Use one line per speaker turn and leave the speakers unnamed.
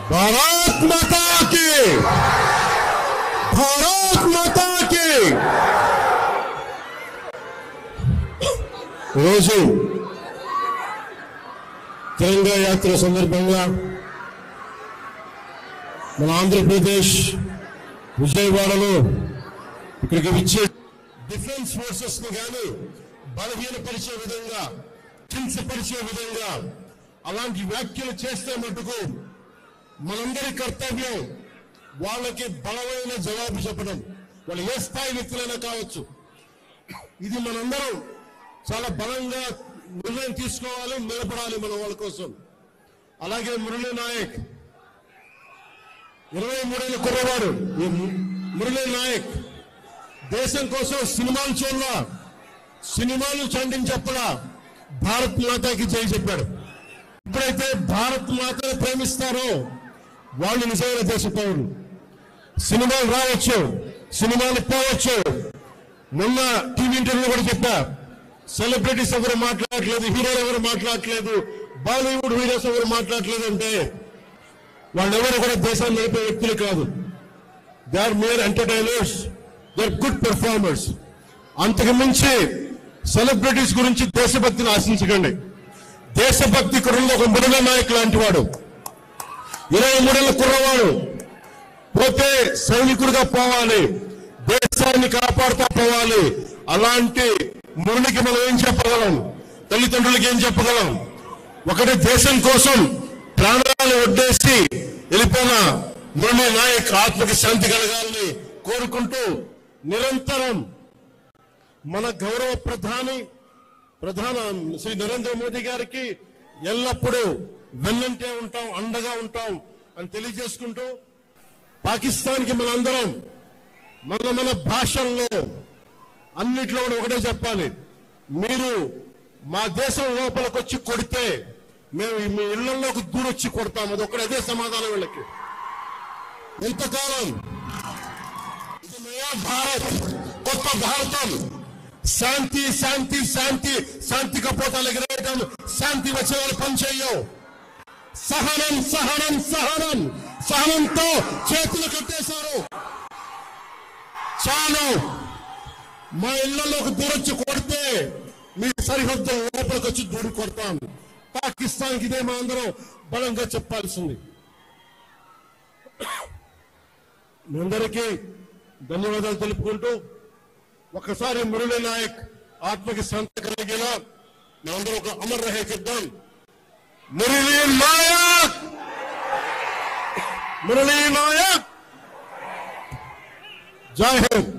भारत माता की, भारत माता की। రోజు తెలంగాణ యాత్ర సందర్భంగా మన ఆంధ్రప్రదేశ్ విజయవాడలో ఇక్కడికి వచ్చే డిఫెన్స్ ఫోర్సెస్ ని గాని బలహీనపరిచే విధంగా, కించపరిచే విధంగా అలాంటి వ్యాఖ్యలు చేస్తే మటుకు మనందరి కర్తవ్యం వాళ్ళకి బలమైన జవాబు చెప్పడం. వాళ్ళు ఏ స్థాయి వ్యక్తులైనా కావచ్చు. ఇది మనందరం చాలా బలంగా నిర్ణయం తీసుకోవాలి, నిలబడాలి మన వాళ్ళ కోసం. అలాగే మురళీ నాయక్ 23 ఏళ్ల కుర్రవాడు. మురళీ నాయక్ దేశం కోసం సినిమాలు చూడలా, సినిమాలు చండిని చెప్పలా, భారత్ మాతాకి జై చెప్పాడు. ఎప్పుడైతే భారత్ మాతను ప్రేమిస్తారో వాళ్ళు నిజమైన దేశ పౌరులు. సినిమాలు రావచ్చు, సినిమాలు పోవచ్చు. మొన్న టీవీ ఇంటర్వ్యూ కూడా చెప్పా, సెలబ్రిటీస్ ఎవరు మాట్లాడట్లేదు, హీరోలు ఎవరు మాట్లాడట్లేదు, బాలీవుడ్ హీరోస్ ఎవరు మాట్లాడట్లేదు అంటే వాళ్ళెవరు కూడా దేశాన్ని నడిపే వ్యక్తులు కాదు. They are mere entertainers, they are good performers. అంతకు మించి సెలబ్రిటీస్ గురించి దేశభక్తిని ఆశించకండి. దేశభక్తి కుర్రలో ఒక మురళీ నాయక్ లాంటి వాడు, 23 ఏళ్ల కుర్రవాడు పోతే సైనికుడిగా పోవాలి, దేశాన్ని కాపాడుతూ పోవాలి. అలాంటి మురళికి మనం ఏం చెప్పగలం? తల్లిదండ్రులకి ఏం చెప్పగలం? ఒకటి దేశం కోసం ప్రాణాలు వడ్డేసి వెళ్ళిపోయిన మురళీ నాయక్ ఆత్మకి శాంతి కలగాలని కోరుకుంటూ నిరంతరం మన గౌరవ ప్రధాని శ్రీ నరేంద్ర మోదీ గారికి ఎల్లప్పుడూ వెన్నంటే ఉంటాం, అండగా ఉంటాం అని తెలియజేసుకుంటూ, పాకిస్తాన్కి మనందరం మన భాషల్లో అన్నిట్లో కూడా ఒకటే చెప్పాలి, మీరు మా దేశం లోపలికి వచ్చి కొడితే మేము మీ ఇళ్లలోకి దూరొచ్చి కొడతాం. అది ఒకటి, అదే సమాధానం వీళ్ళకి. ఎంతకాలం ఇది నయా భారత్, కొత్త భారతం, శాంతి శాంతి శాంతి, శాంతి కపోతాలు ఎగరేయటం, శాంతి వచ్చే వాళ్ళు పనిచేయవు. సహనం సహనం సహనం, సహనంతో చేతులు కట్టేశారు. చాలు, మా ఇళ్లలోకి దూరొచ్చి కొడితే మీ సరిహద్దు లోపలికి వచ్చి దూరి కొడతాం. పాకిస్తాన్కి ఇదే మా అందరం బలంగా చెప్పాల్సింది. మీ అందరికీ ధన్యవాదాలు తెలుపుకుంటూ ఒకసారి మురళీ నాయక్ ఆత్మకి శాంతి కలిగేలా మనందరం ఒక అమర్ రహే చెప్దాం. మురళీ నాయక్, మురళీ నాయక్, జై హింద్.